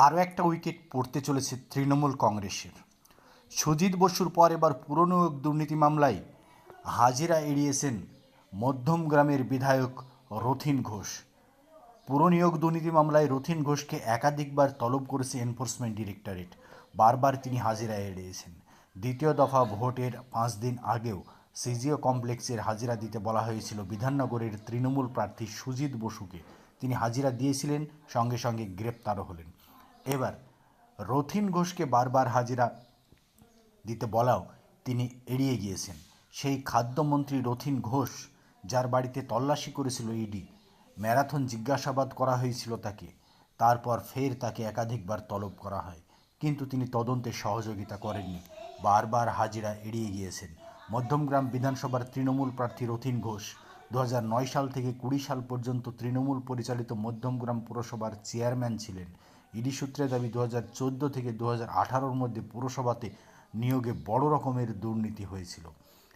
আরও একটা উইকেট পড়তে চলেছে তৃণমূল কংগ্রেসের। সুজিত বসুর পর এবার পুরনিয়োগ দুর্নীতি মামলায় হাজিরা এড়িয়েছেন মধ্যমগ্রামের বিধায়ক রথীন ঘোষ। পুরনিয়োগ দুর্নীতি মামলায় রথীন ঘোষকে একাধিকবার তলব করেছে এনফোর্সমেন্ট ডিরেক্টরেট। বারবার তিনি হাজিরা এড়িয়েছেন। দ্বিতীয় দফা ভোটের 5 দিন আগেও সিজিও কমপ্লেক্সের হাজিরা দিতে বলা হয়েছিল বিধাননগরের তৃণমূল প্রার্থী সুজিত বসুকে। তিনি হাজিরা দিয়েছিলেন, সঙ্গে সঙ্গে গ্রেপ্তারও হলেন। এবার রথীন ঘোষকে বারবার হাজিরা দিতে বলাও তিনি এড়িয়ে গিয়েছেন। সেই খাদ্যমন্ত্রী রথীন ঘোষ, যার বাড়িতে তল্লাশি করেছিল ইডি, ম্যারাথন জিজ্ঞাসাবাদ করা হয়েছিল তাকে, তারপর ফের তাকে একাধিকবার তলব করা হয়, কিন্তু তিনি তদন্তে সহযোগিতা করেননি, বারবার হাজিরা এড়িয়ে গিয়েছেন। মধ্যমগ্রাম বিধানসভার তৃণমূল প্রার্থী রথীন ঘোষ 2009 সাল থেকে 20 সাল পর্যন্ত তৃণমূল পরিচালিত মধ্যমগ্রাম পুরসভার চেয়ারম্যান ছিলেন। ইডি সূত্রে দাবি 2014 থেকে 2018-র মধ্যে পুরসভাতে নিয়োগে বড় রকমের দুর্নীতি হয়েছিল।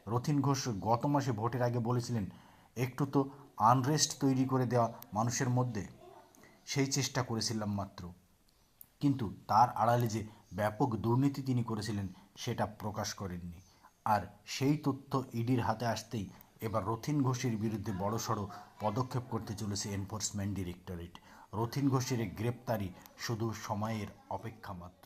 রথীন ঘোষ গত মাসে ভোটের আগে বলেছিলেন, একটু তো আনরেস্ট তৈরি করে দেওয়া মানুষের মধ্যে, সেই চেষ্টা করেছিলাম মাত্র। কিন্তু তার আড়ালে যে ব্যাপক দুর্নীতি তিনি করেছিলেন সেটা প্রকাশ করেননি। আর সেই তথ্য ইডির হাতে আসতেই এবার রথীন ঘোষের বিরুদ্ধে বড়সড় পদক্ষেপ করতে চলেছে এনফোর্সমেন্ট ডিরেক্টরেট। রথীন ঘোষের গ্রেপ্তারি শুধু সময়ের অপেক্ষা মাত্র।